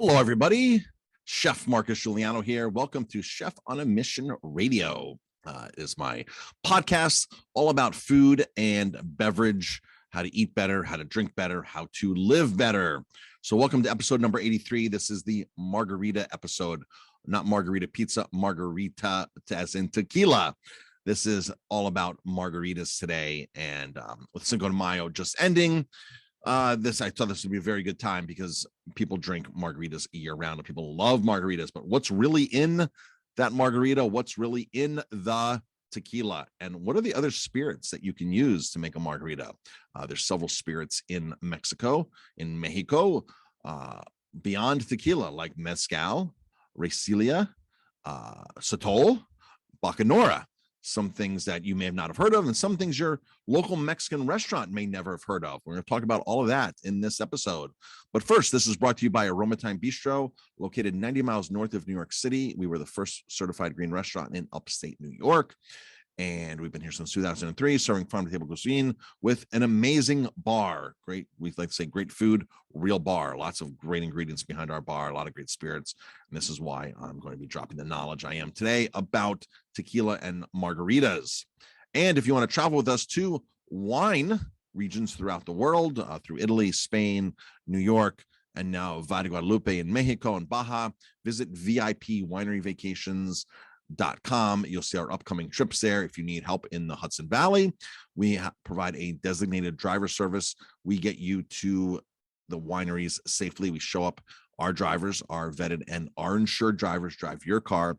Hello, everybody. Chef Marcus Guiliano here. Welcome to Chef on a Mission Radio. Is my podcast all about food and beverage, how to eat better, how to drink better, how to live better. So welcome to episode number 83. This is the Margarita episode, not margarita pizza, margarita as in tequila. This is all about margaritas today. And with Cinco de Mayo just ending, I thought this would be a very good time because people drink margaritas year round and people love margaritas. But what's really in that margarita? What's really in the tequila? And what are the other spirits that you can use to make a margarita? There's several spirits in Mexico, beyond tequila, like mezcal, reselia, sotol, bacanora. Some things that you may have not have heard of, and some things your local Mexican restaurant may never have heard of. We're going to talk about all of that in this episode. But first, this is brought to you by Aromatime Bistro, located 90 miles north of New York City. We were the first certified green restaurant in upstate New York. And we've been here since 2003, serving farm-to-table cuisine with an amazing bar. Great, we like to say great food, real bar. Lots of great ingredients behind our bar, a lot of great spirits. And this is why I'm going to be dropping the knowledge I am today about tequila and margaritas. And if you want to travel with us to wine regions throughout the world, through Italy, Spain, New York, and now Valle de Guadalupe in Mexico and Baja, visit VIP Winery Vacations. .com. You'll see our upcoming trips there. If you need help in the Hudson Valley, we provide a designated driver service. We get you to the wineries safely. We show up. Our drivers are vetted and our insured drivers drive your car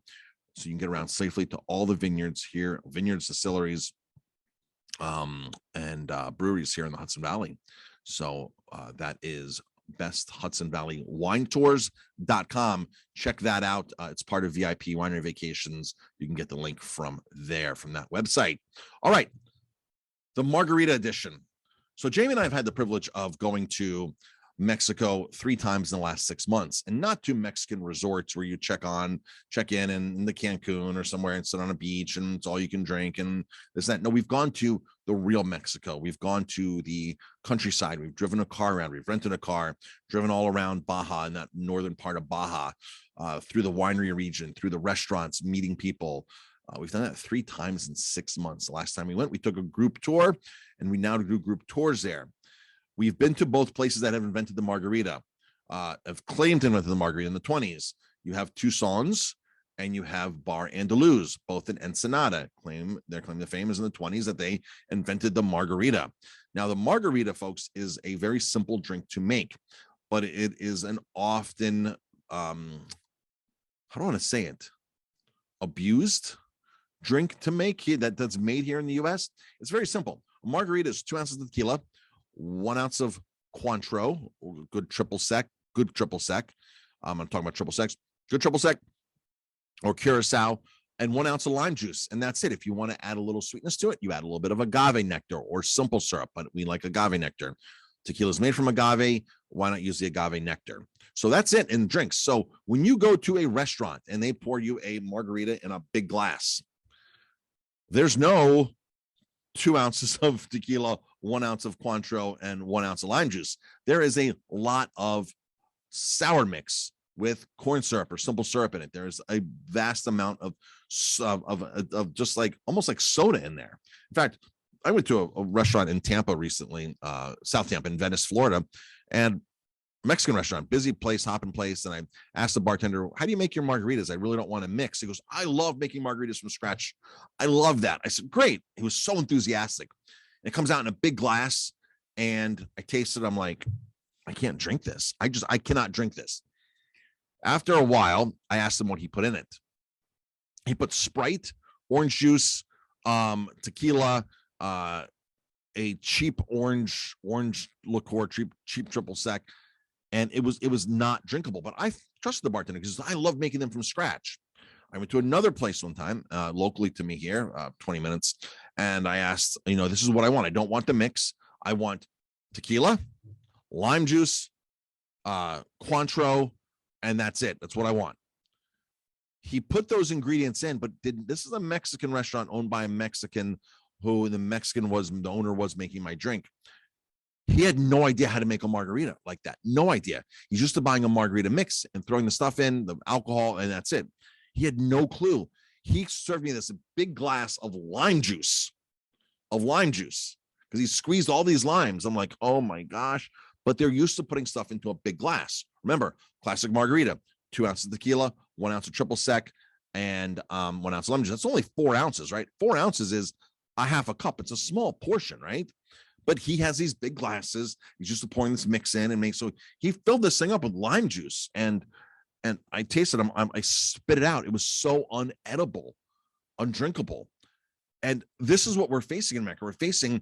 so you can get around safely to all the vineyards here, vineyards, distilleries, and breweries here in the Hudson Valley. So that is Best Hudson Valley Wine Tours.com. Check that out. It's part of VIP Winery Vacations. You can get the link from there, from that website. All right, the Margarita edition. So Jamie and I have had the privilege of going to Mexico 3 times in the last 6 months, and not to Mexican resorts where you check in the Cancun or somewhere and sit on a beach and it's all you can drink and this, that. No, we've gone to the real Mexico. We've gone to the countryside. We've driven a car around. We've rented a car, driven all around Baja, in that northern part of Baja, through the winery region, through the restaurants, meeting people. We've done that 3 times in 6 months. The last time we went, we took a group tour, and we now do group tours there. We've been to both places that have invented the margarita, have claimed to invent the margarita in the 20s. You have Tucson's and you have Bar Andaluz, both in Ensenada. Their claim to fame is in the 20s that they invented the margarita. Now, the margarita, folks, is a very simple drink to make, but it is an often, how do I want to say it, abused drink to make that's made here in the U.S. It's very simple. A margarita is 2 ounces of tequila, 1 ounce of Cointreau, good triple sec. I'm talking about triple secs, good triple sec, or Curacao, and 1 ounce of lime juice. And that's it. If you want to add a little sweetness to it, you add a little bit of agave nectar or simple syrup, but we like agave nectar. Tequila is made from agave. Why not use the agave nectar? So that's it in drinks. So when you go to a restaurant and they pour you a margarita in a big glass, there's no 2 ounces of tequila, 1 ounce of Cointreau, and 1 ounce of lime juice. There is a lot of sour mix with corn syrup or simple syrup in it. There's a vast amount of just like almost like soda in there. In fact, I went to a restaurant in Tampa recently, South Tampa in Venice, Florida, and Mexican restaurant, busy place, hopping place. And I asked the bartender, how do you make your margaritas? I really don't want to mix. He goes, I love making margaritas from scratch. I love that. I said, great. He was so enthusiastic. And it comes out in a big glass and I taste it. I'm like, I can't drink this. I cannot drink this. After a while, I asked him what he put in it. He put Sprite, orange juice, tequila, a cheap orange liqueur, cheap triple sec, and it was not drinkable. But I trusted the bartender because I love making them from scratch. I went to another place one time, locally to me here, 20 minutes, and I asked, this is what I want. I don't want the mix. I want tequila, lime juice, Cointreau, and that's it. That's what I want. He put those ingredients in, but this is a Mexican restaurant owned by a Mexican who the owner was making my drink. He had no idea how to make a margarita like that. No idea. He's used to buying a margarita mix and throwing the stuff in, the alcohol, and that's it. He had no clue. He served me this big glass of lime juice, because he squeezed all these limes. I'm like, oh my gosh. But they're used to putting stuff into a big glass. Remember, classic margarita, 2 ounces of tequila, 1 ounce of triple sec, and 1 ounce of lemon juice. That's only 4 ounces, right? 4 ounces is a half a cup. It's a small portion, right? But he has these big glasses. He's used to pouring this mix in and make, so he filled this thing up with lime juice, and I tasted them. I spit it out. It was so unedible, undrinkable. And this is what we're facing in America. We're facing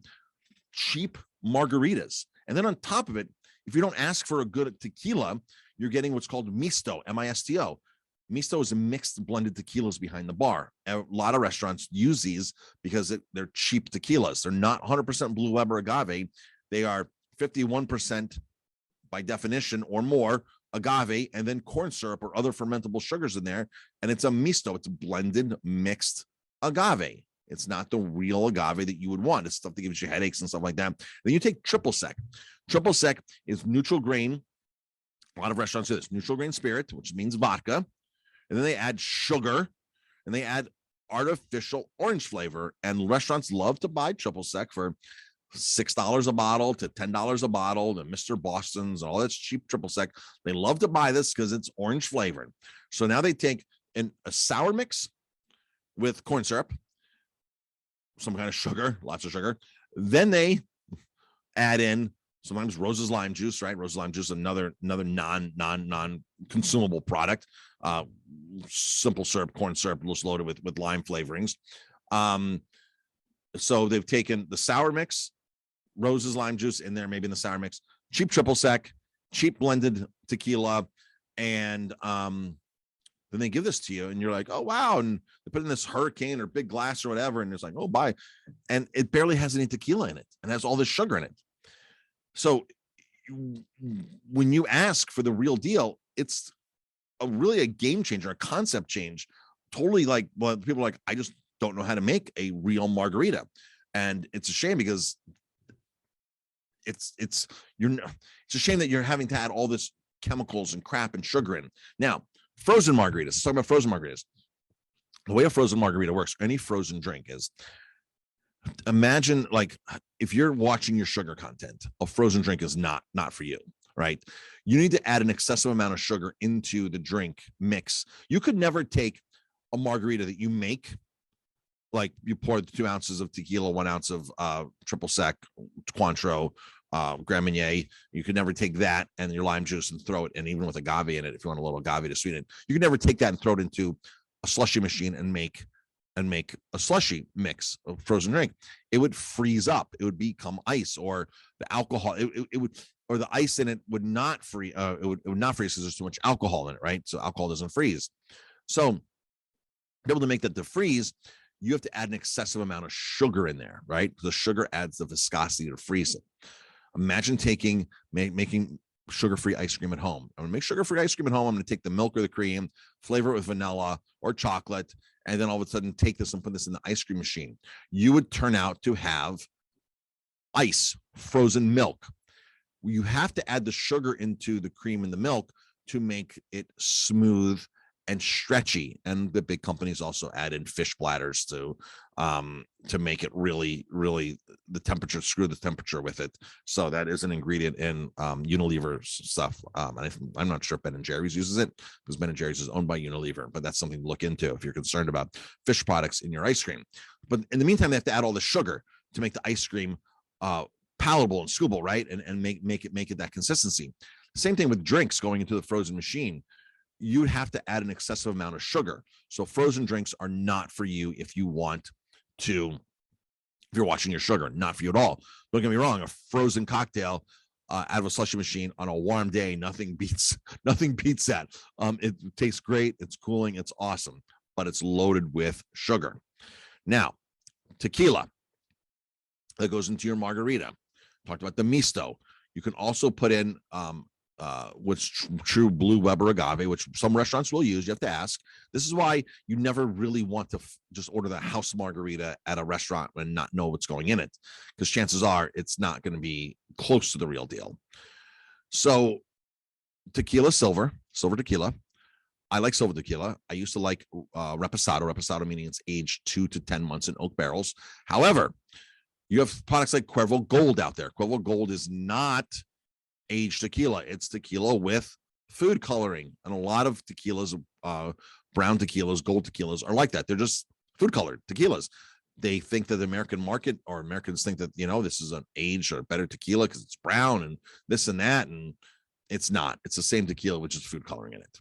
cheap margaritas. And then on top of it, if you don't ask for a good tequila, you're getting what's called misto, M-I-S-T-O. Misto is a mixed blended tequilas behind the bar. A lot of restaurants use these because they're cheap tequilas. They're not 100% Blue Weber agave. They are 51% by definition or more agave, and then corn syrup or other fermentable sugars in there. And it's a misto. It's a blended mixed agave. It's not the real agave that you would want. It's stuff that gives you headaches and stuff like that. Then you take triple sec. Triple sec is neutral grain. A lot of restaurants do this. Neutral grain spirit, which means vodka. And then they add sugar, and they add artificial orange flavor. And restaurants love to buy triple sec for $6 a bottle to $10 a bottle, to Mr. Boston's, all that's cheap triple sec. They love to buy this because it's orange flavored. So now they take a sour mix with corn syrup, some kind of sugar, lots of sugar. Then they add in sometimes Rose's lime juice, right? Rose's lime juice, another non-consumable product. Simple syrup, corn syrup, just loaded with lime flavorings. So they've taken the sour mix, Rose's lime juice in there, maybe in the sour mix, cheap triple sec, cheap blended tequila, and then they give this to you, and you're like, oh wow, and they put in this hurricane or big glass or whatever, and it's like, oh bye, and it barely has any tequila in it, and has all this sugar in it. So when you ask for the real deal, it's really a game changer, a concept change. Totally, like, well, people are like, I just don't know how to make a real margarita, and it's a shame because it's a shame that you're having to add all this chemicals and crap and sugar in. Now, frozen margaritas. Let's talk about frozen margaritas. The way a frozen margarita works, any frozen drink, is, imagine like if you're watching your sugar content, a frozen drink is not for you, right? You need to add an excessive amount of sugar into the drink mix. You could never take a margarita that you make, like you pour 2 ounces of tequila, 1 ounce of triple sec, Cointreau, Grand Marnier. You could never take that and your lime juice and throw it, and even with agave in it, if you want a little agave to sweeten it, you could never take that and throw it into a slushy machine and make a slushy mix of frozen drink. It would freeze up. It would become ice, or the alcohol. It would, or the ice in it would not freeze. It would not freeze because there's too much alcohol in it, right? So alcohol doesn't freeze. So to be able to make that to freeze, you have to add an excessive amount of sugar in there, right? The sugar adds the viscosity to freeze it. Imagine making sugar-free ice cream at home. I'm gonna make sugar-free ice cream at home. I'm gonna take the milk or the cream, flavor it with vanilla or chocolate, and then all of a sudden take this and put this in the ice cream machine. You would turn out to have ice, frozen milk. You have to add the sugar into the cream and the milk to make it smooth and stretchy. And the big companies also add in fish bladders to make it really, really screw the temperature with it. So that is an ingredient in Unilever stuff. And I'm not sure if Ben & Jerry's uses it, because Ben & Jerry's is owned by Unilever, but that's something to look into if you're concerned about fish products in your ice cream. But in the meantime, they have to add all the sugar to make the ice cream palatable and scoopable, right? And make it that consistency. Same thing with drinks going into the frozen machine. You have to add an excessive amount of sugar. So frozen drinks are not for you if you're watching your sugar, not for you at all. Don't get me wrong, a frozen cocktail out of a slushy machine on a warm day, nothing beats that. It tastes great, it's cooling, it's awesome, but it's loaded with sugar. Now, tequila that goes into your margarita. Talked about the misto. You can also put in what's true blue Weber agave, which some restaurants will use. You have to ask. This is why you never really want to just order the house margarita at a restaurant and not know what's going in it, because chances are it's not going to be close to the real deal. So tequila, silver tequila. I like silver tequila. I used to like reposado meaning it's aged 2 to 10 months in oak barrels. However, you have products like Cuervo Gold out there. Cuervo Gold is not aged tequila. It's tequila with food coloring. And a lot of tequilas, brown tequilas, gold tequilas are like that. They're just food colored tequilas. They think that the American market, or Americans think that, this is an aged or better tequila because it's brown and this and that. And it's not. It's the same tequila, which is food coloring in it.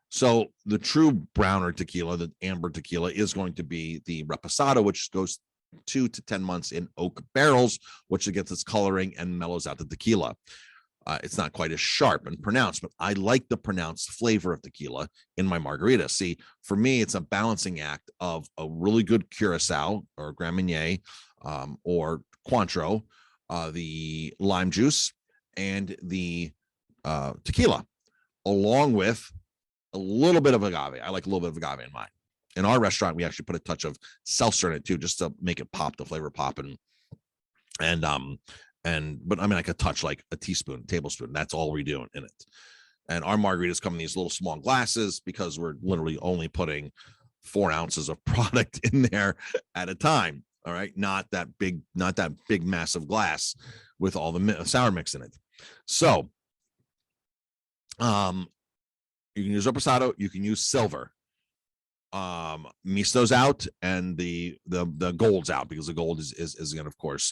So the true browner tequila, the amber tequila, is going to be the reposado, which goes 2 to 10 months in oak barrels, which gets its coloring and mellows out the tequila. It's not quite as sharp and pronounced, but I like the pronounced flavor of tequila in my margarita. See, for me, it's a balancing act of a really good Curacao or Grand Marnier or Cointreau, the lime juice, and the tequila, along with a little bit of agave. I like a little bit of agave in mine. In our restaurant, we actually put a touch of seltzer in it too, just to make it pop, the flavor pop, but I mean, I could touch like a tablespoon. That's all we do in it. And our margaritas come in these little small glasses because we're literally only putting 4 ounces of product in there at a time. All right, not that big massive glass with all the sour mix in it. So, you can use reposado, you can use silver. Misto's out and the gold's out, because the gold is again, of course,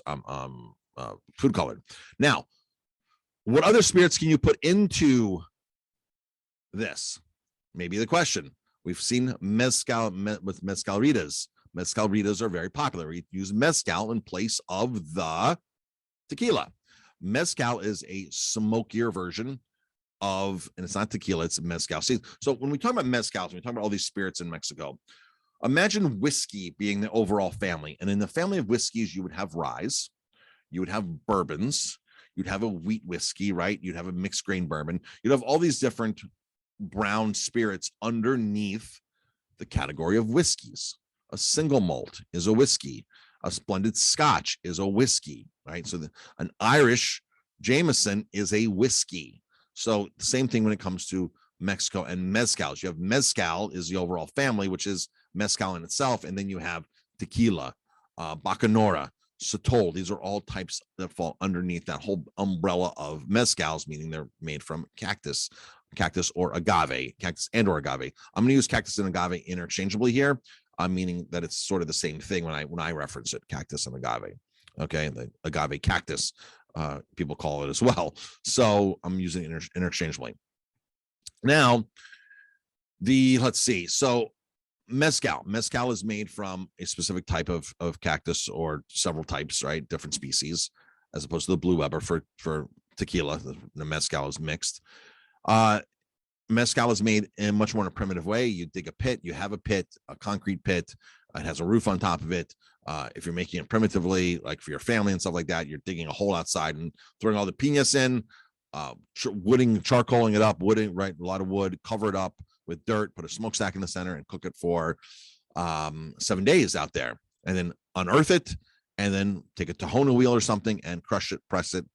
food colored. Now, what other spirits can you put into this? Maybe the question. We've seen mezcal with mezcalritas. Mezcalritas are very popular. We use mezcal in place of the tequila. Mezcal is a smokier version of, and it's not tequila, it's mezcal. See, so when we talk about mezcals, when we talk about all these spirits in Mexico, imagine whiskey being the overall family. And in the family of whiskeys, you would have rye, you would have bourbons, you'd have a wheat whiskey, right? You'd have a mixed grain bourbon. You'd have all these different brown spirits underneath the category of whiskeys. A single malt is a whiskey. A splendid Scotch is a whiskey, right? So an Irish Jameson is a whiskey. So the same thing when it comes to Mexico and mezcals. You have mezcal is the overall family, which is mezcal in itself. And then you have tequila, bacanora, Sotol. These are all types that fall underneath that whole umbrella of mezcals, meaning they're made from cactus or agave, cactus and or agave. I'm going to use cactus and agave interchangeably here, meaning that it's sort of the same thing when I reference it, cactus and agave. Okay, the agave cactus, people call it as well. So I'm using it interchangeably. Now, let's see. So mezcal is made from a specific type of cactus, or several types, right? Different species, as opposed to the blue Weber for tequila. The mezcal is mixed. Mezcal is made in much more in a primitive way. You dig a pit, you have a concrete pit. It has a roof on top of it. If you're making it primitively, like for your family and stuff like that, you're digging a hole outside and throwing all the piñas in, charcoaling it up, right? A lot of wood, cover it up with dirt, put a smokestack in the center, and cook it for 7 days out there, and then unearth it, and then take a Tahona wheel or something and crush it, press it,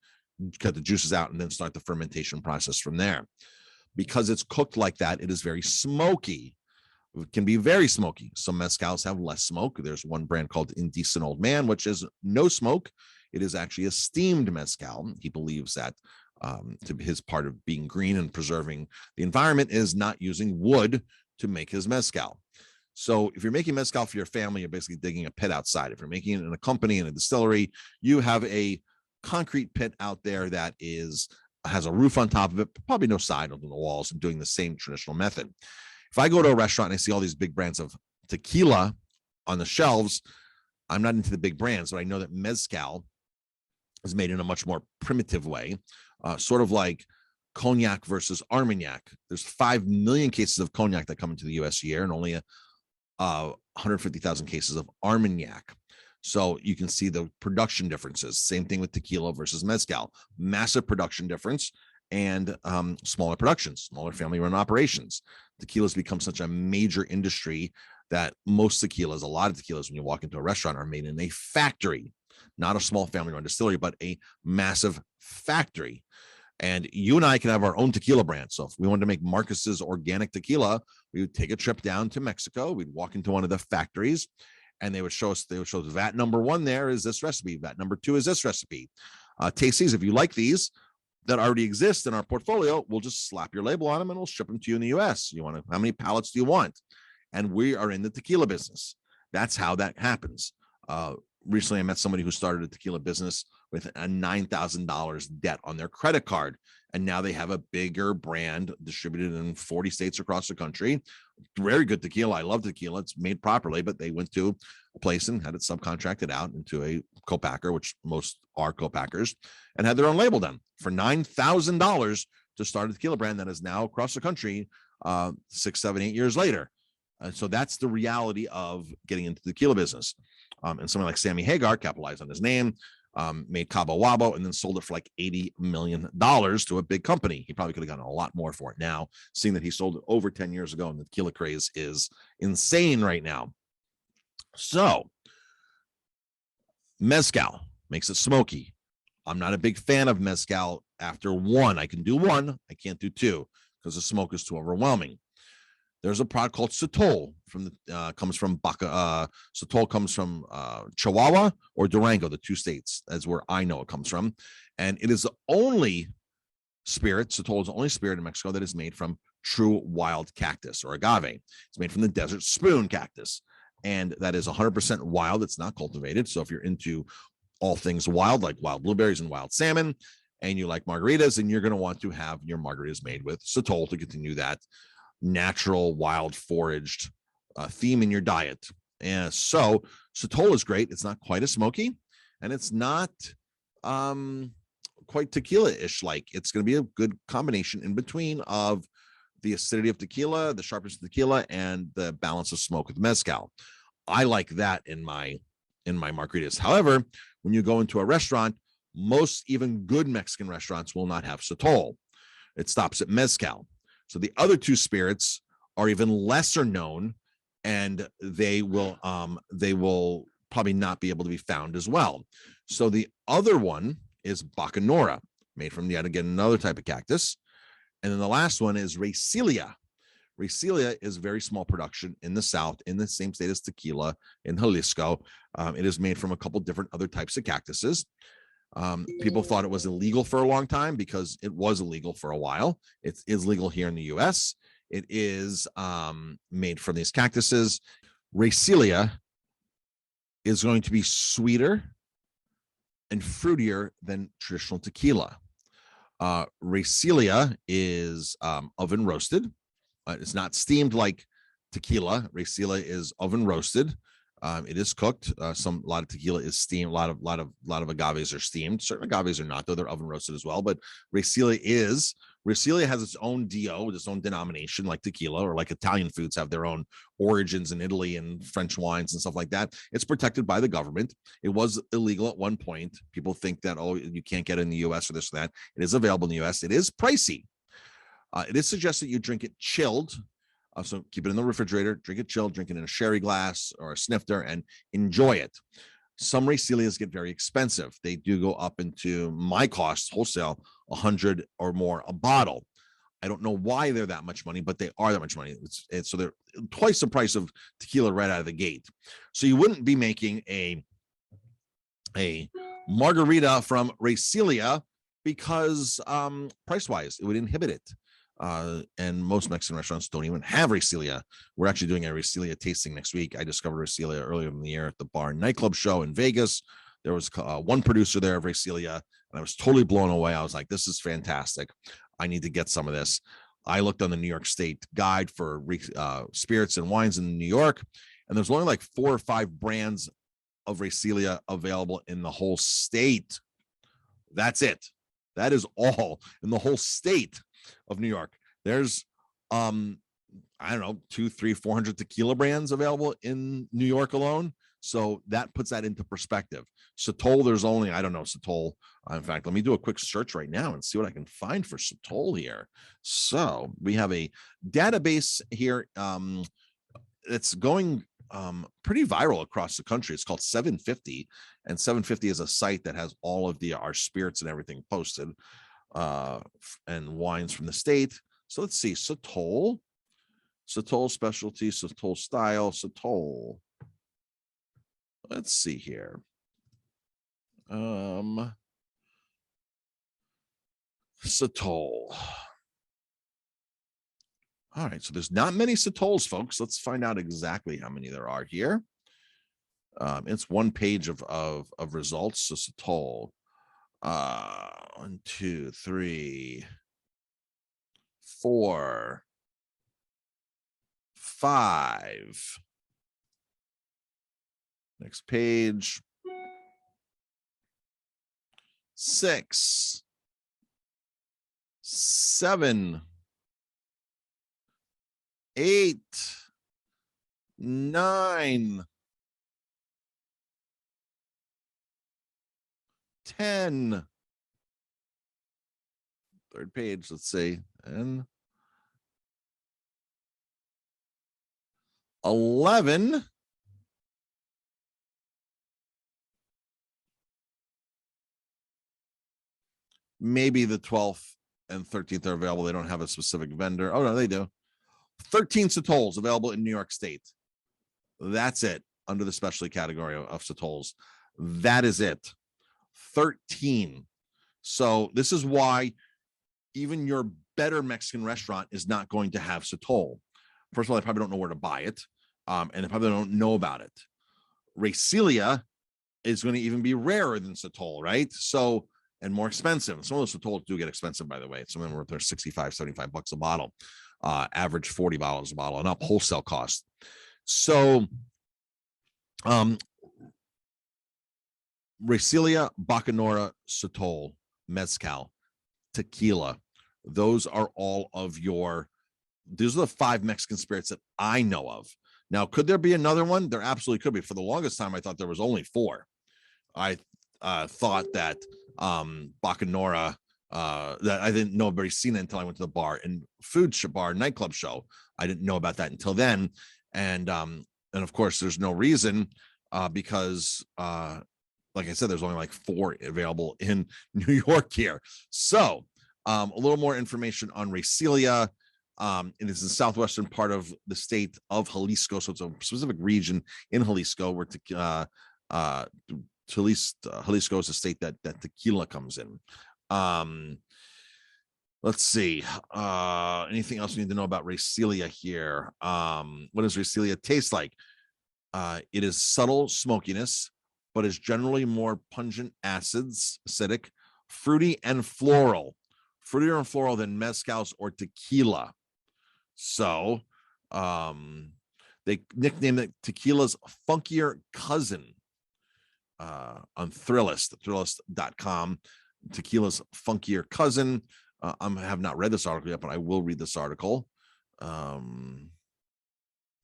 cut the juices out, and then start the fermentation process from there. Because it's cooked like that, it is very smoky. It can be very smoky. Some mezcals have less smoke. There's one brand called Indecent Old Man, which is no smoke. It is actually a steamed mezcal. He believes that to his part of being green and preserving the environment is not using wood to make his mezcal. So if you're making mezcal for your family, you're basically digging a pit outside. If you're making it in a company, in a distillery, you have a concrete pit out there that has a roof on top of it, probably no side on the walls, and doing the same traditional method. If I go to a restaurant and I see all these big brands of tequila on the shelves, I'm not into the big brands, but I know that mezcal is made in a much more primitive way, sort of like cognac versus Armagnac. There's 5 million cases of cognac that come into the U.S. a year, and only 150,000 cases of Armagnac. So you can see the production differences. Same thing with tequila versus mezcal. Massive production difference. and smaller productions, smaller family-run operations. Tequila has become such a major industry that most tequilas, a lot of tequilas, when you walk into a restaurant, are made in a factory, not a small family-run distillery, but a massive factory. And you and I can have our own tequila brand. So if we wanted to make Marcus's organic tequila, we would take a trip down to Mexico. We'd walk into one of the factories, and they would show us vat number 1 there is this recipe. Vat number 2 is this recipe. Taste these. If you like these that already exist in our portfolio, we'll just slap your label on them and we'll ship them to you in the US. How many pallets do you want? And we are in the tequila business. That's how that happens. Recently, I met somebody who started a tequila business with a $9,000 debt on their credit card. And now they have a bigger brand distributed in 40 states across the country. Very good tequila. I love tequila. It's made properly, but they went to a place and had it subcontracted out into a co-packer, which most are co-packers, and had their own label done for $9,000 to start a tequila brand that is now across the country 6, 7, 8 years later. So that's the reality of getting into the tequila business. And someone like Sammy Hagar capitalized on his name, made Cabo Wabo, and then sold it for like $80 million to a big company. He probably could have gotten a lot more for it now, seeing that he sold it over 10 years ago, and the tequila craze is insane right now. So mezcal makes it smoky. I'm not a big fan of mezcal after 1. I can do 1. I can't do 2 because the smoke is too overwhelming. There's a product called Sotol comes from Baca. Sotol comes from Chihuahua or Durango, the 2 states. That's where I know it comes from. And it is the only spirit, Sotol is the only spirit in Mexico that is made from true wild cactus or agave. It's made from the desert spoon cactus. And that is 100% wild. It's not cultivated. So if you're into all things wild, like wild blueberries and wild salmon, and you like margaritas, then you're going to want to have your margaritas made with Sotol to continue that natural wild foraged theme in your diet. And so Sotol is great. It's not quite as smoky, and it's not quite tequila-ish. Like, it's going to be a good combination in between of the acidity of tequila, the sharpness of tequila, and the balance of smoke with mezcal. I like that in my margaritas. However, when you go into a restaurant, most even good Mexican restaurants will not have Sotol. It stops at mezcal. So the other 2 spirits are even lesser known, and they will probably not be able to be found as well. So the other one is Bacanora, made from yet again another type of cactus. And then the last one is Racelia. Racelia is very small production in the South, in the same state as tequila in Jalisco. It is made from a couple different other types of cactuses. People thought it was illegal for a long time because it was illegal for a while. It is legal here in the US. It is made from these cactuses. Racelia is going to be sweeter and fruitier than traditional tequila. Racelia is oven roasted. It's not steamed like tequila. Racelia is oven roasted. It is cooked. A lot of tequila is steamed. A lot of agaves are steamed. Certain agaves are not, though. They're oven roasted as well. But Racelia has its own DO, its own denomination, like tequila, or like Italian foods have their own origins in Italy and French wines and stuff like that. It's protected by the government. It was illegal at one point. People think that, oh, you can't get it in the US or this or that. It is available in the US. It is pricey. It is suggested you drink it chilled. So keep it in the refrigerator, drink it chilled, drink it in a sherry glass or a snifter, and enjoy it. Some Racelias get very expensive. They do go up into my cost wholesale, $100 or more a bottle. I don't know why they're that much money, but they are that much money. So they're twice the price of tequila right out of the gate. So you wouldn't be making a margarita from Racelia because price-wise, it would inhibit it. And most Mexican restaurants don't even have Racelia. We're actually doing a Racelia tasting next week. I discovered Racelia earlier in the year at the bar and nightclub show in Vegas. There was one producer there of Racelia, and I was totally blown away. I was like, this is fantastic. I need to get some of this. I looked on the New York State guide for spirits and wines in New York, and there's only like 4 or 5 brands of Racelia available in the whole state. That's it. That is all in the whole state of New York. There's I don't know, 200, 300, 400 tequila brands available in New York alone. So that puts that into perspective. Sotol, there's only, I don't know, Sotol. In fact, let me do a quick search right now and see what I can find for Sotol here. So we have a database here. It's going pretty viral across the country. It's called 750, and 750 is a site that has all of our spirits and everything posted, and wines from the state. So let's see, Sotol specialty, Sotol style, Sotol. Let's see here. Sotol. All right, so there's not many Sotols, folks. Let's find out exactly how many there are here. It's one page of results. So Sotol. 1, 2, 3, 4, 5. Next page. 6, 7, 8, 9, 10. Third page, let's see, and 11. Maybe the 12th and 13th are available. They don't have a specific vendor. Oh, no, they do. 13 Sotols available in New York State. That's it under the specialty category of Sotols. That is it. 13. So this is why even your better Mexican restaurant is not going to have Sotol. First of all, they probably don't know where to buy it, and they probably don't know about it. Racelia is going to even be rarer than Sotol, right? So, and more expensive. Some of those Sotols do get expensive, by the way. Some of them are 65, 75 bucks a bottle. Average $40 a bottle and up wholesale cost. So, Racelia, Bacanora, Sotol, Mezcal, Tequila. Those are all of your, these are the 5 Mexican spirits that I know of. Now, could there be another one? There absolutely could be. For the longest time, I thought there was only 4. I thought that Bacanora, that I didn't know very seen it until I went to the bar and nightclub show. I didn't know about that until then. And of course, there's no reason because like I said, there's only like 4 available in New York here. So a little more information on Racelia. It is the southwestern part of the state of Jalisco. So it's a specific region in Jalisco where Jalisco is a state that tequila comes in. Let's see. Anything else we need to know about Racelia here? What does Racelia taste like? It is subtle smokiness, but is generally more pungent acids, acidic, fruity, and floral. Fruitier and floral than mezcals or tequila. So they nicknamed it tequila's funkier cousin on Thrillist.com. Tequila's funkier cousin. I have not read this article yet, but I will read this article.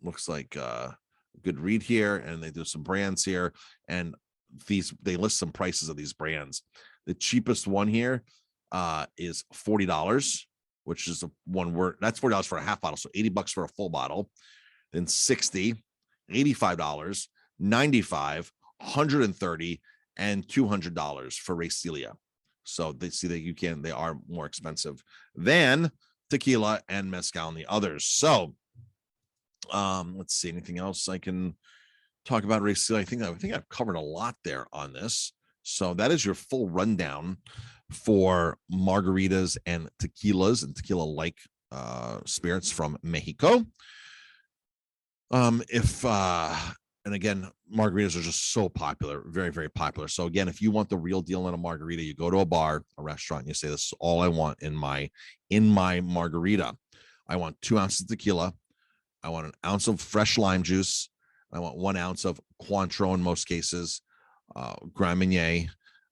Looks like a good read here, and they do some brands here, and they list some prices of these brands. The cheapest one here is $40, which is that's $40 for a half bottle, so $80 for a full bottle. Then $60, $85, $95, $130, and $200 for Racelia. So they see that they are more expensive than tequila and mezcal and the others. So let's see, anything else I can talk about Racelia? I think I've covered a lot there on this. So that is your full rundown for margaritas and tequilas and tequila-like spirits from Mexico. And again, margaritas are just so popular, very, very popular. So again, if you want the real deal in a margarita, you go to a bar, a restaurant, and you say, this is all I want in my margarita. I want 2 ounces of tequila. I want 1 ounce of fresh lime juice. I want 1 ounce of Cointreau in most cases, Grand Marnier.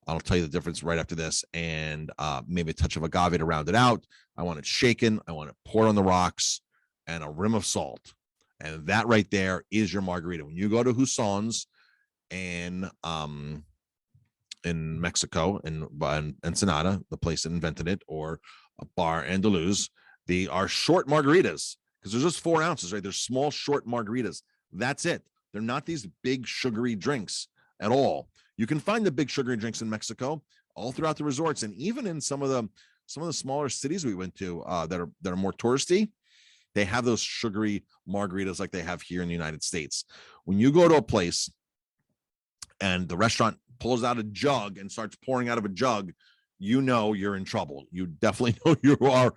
I'll tell you the difference right after this, and maybe a touch of agave to round it out. I want it shaken. I want it poured on the rocks, and a rim of salt. And that right there is your margarita. When you go to Husson's, in Mexico, in Ensenada, the place that invented it, or a Bar Andaluz. They are short margaritas because there's just 4 ounces, right? They're small, short margaritas. That's it. They're not these big sugary drinks at all. You can find the big sugary drinks in Mexico all throughout the resorts, and even in some of the smaller cities we went to that are more touristy. They have those sugary margaritas like they have here in the United States. When you go to a place and the restaurant pulls out a jug and starts pouring out of a jug, you know you're in trouble. You definitely know you are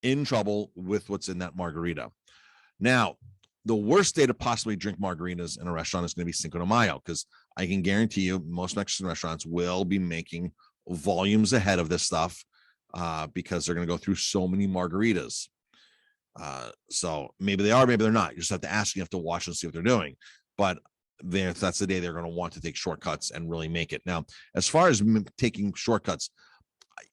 in trouble with what's in that margarita. Now, the worst day to possibly drink margaritas in a restaurant is going to be Cinco de Mayo, because I can guarantee you most Mexican restaurants will be making volumes ahead of this stuff because they're going to go through so many margaritas. So maybe they are, maybe they're not. You just have to ask, you have to watch and see what they're doing. But that's the day they're going to want to take shortcuts and really make it. Now, as far as taking shortcuts,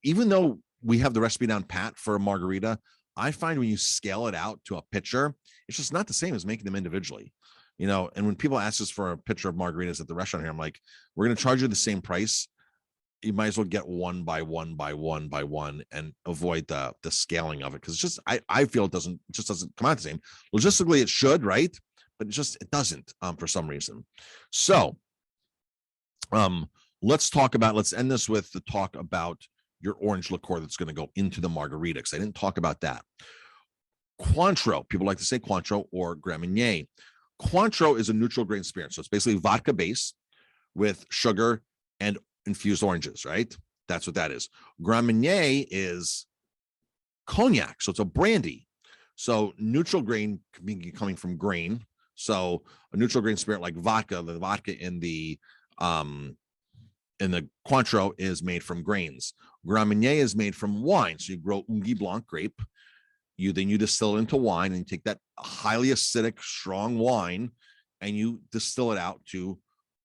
even though we have the recipe down pat for a margarita, I find when you scale it out to a pitcher, it's just not the same as making them individually. And when people ask us for a pitcher of margaritas at the restaurant here, I'm like, we're going to charge you the same price. You might as well get one by one by one by one and avoid the scaling of it, because it's just I feel it just doesn't come out the same. Logistically, it should, right? But it doesn't for some reason. So let's end this with the talk about your orange liqueur that's going to go into the margarita, because I didn't talk about that. Cointreau, people like to say Cointreau or Grand Marnier. Cointreau is a neutral grain spirit, so it's basically vodka base with sugar and infused oranges, right? That's what that is. Grand Marnier is cognac, so it's a brandy. So neutral grain coming from grain. So a neutral grain spirit like vodka, the vodka in the Cointreau is made from grains. Grand Marnier is made from wine. So you grow Ungui Blanc grape. Then you distill it into wine, and you take that highly acidic, strong wine, and you distill it out to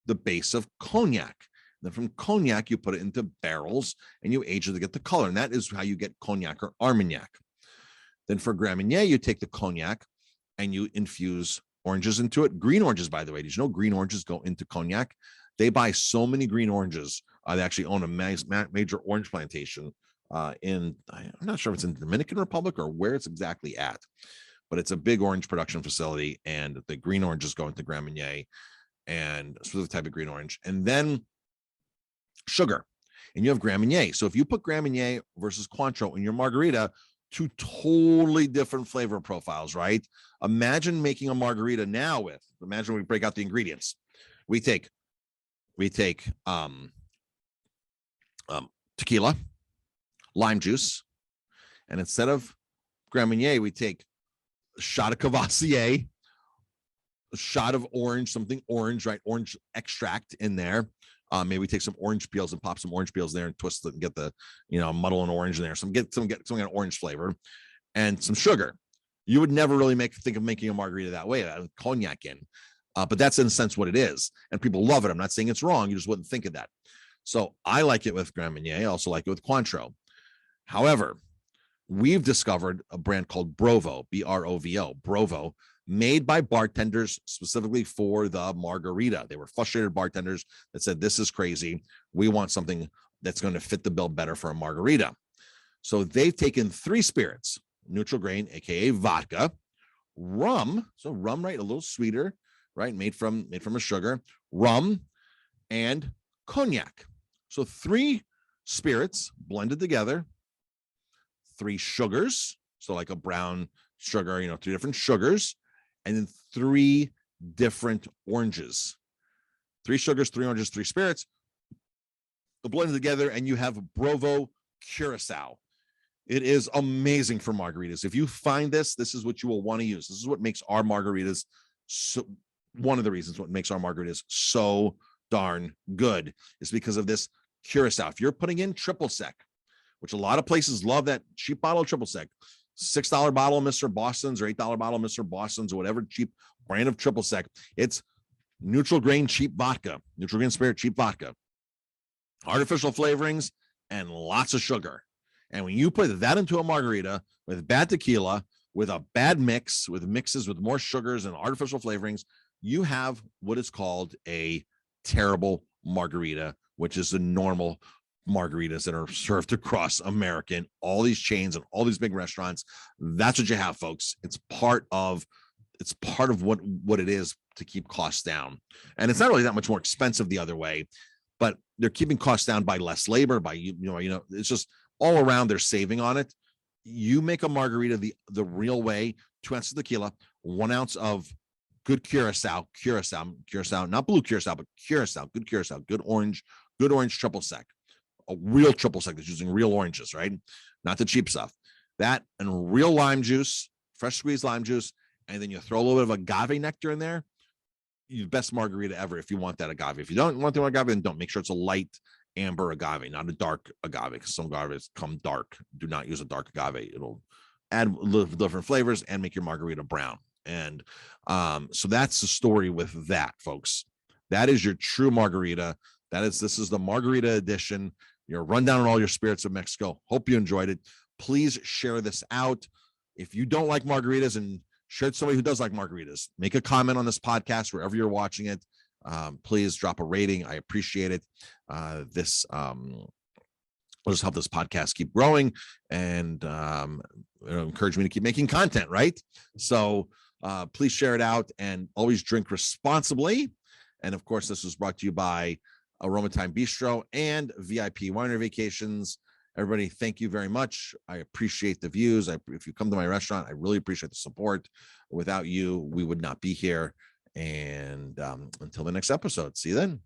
the base of cognac. Then from cognac, you put it into barrels and you age it to get the color. And that is how you get cognac or Armagnac. Then for Grand Marnier, you take the cognac and you infuse oranges into it. Green oranges, by the way. Did you know green oranges go into cognac? They buy so many green oranges. They actually own a major orange plantation I'm not sure if it's in the Dominican Republic or where it's exactly at, but it's a big orange production facility, and the green oranges go into Grand Marnier, and a specific type of green orange. And then sugar, and you have Grand Marnier. So if you put Grand Marnier versus Cointreau in your margarita, 2 totally different flavor profiles, right? Imagine making a margarita now imagine we break out the ingredients. We take tequila, lime juice, and instead of Grand Marnier, we take a shot of Cavassier, a shot of orange, something orange, right? Orange extract in there. Maybe we take some orange peels and pop some orange peels there and twist it and get the, muddle and orange in there. Get some kind of orange flavor and some sugar. You would never really think of making a margarita that way, cognac in. But that's in a sense what it is. And people love it. I'm not saying it's wrong. You just wouldn't think of that. So I like it with Grand Marnier. I also like it with Cointreau. However, we've discovered a brand called Brovo, B-R-O-V-O, Brovo, made by bartenders specifically for the margarita. They were frustrated bartenders that said, this is crazy. We want something that's going to fit the bill better for a margarita. So they've taken 3 spirits, neutral grain, aka vodka, rum, so rum, right, a little sweeter, right, made from a sugar, rum, and cognac. So 3 spirits blended together, 3 sugars, so like a brown sugar, 3 different sugars, and then 3 different oranges. 3 sugars, 3 oranges, 3 spirits, blended together, and you have Brovo Curacao. It is amazing for margaritas. If you find this is what you will want to use. This is what makes our margaritas one of the reasons what makes our margaritas so darn good is because of this Curacao. If you're putting in triple sec, which a lot of places love, that cheap bottle of triple sec, $6 bottle of Mr. Boston's or $8 bottle of Mr. Boston's or whatever cheap brand of triple sec, it's neutral grain cheap vodka, neutral grain spirit cheap vodka, artificial flavorings, and lots of sugar. And when you put that into a margarita with bad tequila, with a bad mix, with mixes with more sugars and artificial flavorings, you have what is called a terrible margarita, which is the normal margaritas that are served across America in all these chains and all these big restaurants. That's what you have, folks. It's part of what it is to keep costs down. And it's not really that much more expensive the other way, but they're keeping costs down by less labor, by it's just all around they're saving on it. You make a margarita the real way, 2 ounces of tequila, 1 ounce of good curacao, not blue curacao, but curacao, good orange triple sec, a real triple sec that's using real oranges, right? Not the cheap stuff. That and real lime juice, fresh squeezed lime juice, and then you throw a little bit of agave nectar in there. The best margarita ever if you want that agave. If you don't want the agave, then don't. Make sure it's a light amber agave, not a dark agave, because some agaves come dark. Do not use a dark agave. It'll add different flavors and make your margarita brown. And so that's the story with that, folks. That is your true margarita. This is the margarita edition. Your rundown on all your spirits of Mexico. Hope you enjoyed it. Please share this out. If you don't like margaritas, and share it with somebody who does like margaritas, make a comment on this podcast wherever you're watching it. Please drop a rating. I appreciate it. This will just help this podcast keep growing and encourage me to keep making content, right? So please share it out and always drink responsibly. And of course, this was brought to you by Aroma Time Bistro and VIP Winery Vacations. Everybody, thank you very much. I appreciate the views. If you come to my restaurant, I really appreciate the support. Without you, we would not be here. And until the next episode, see you then.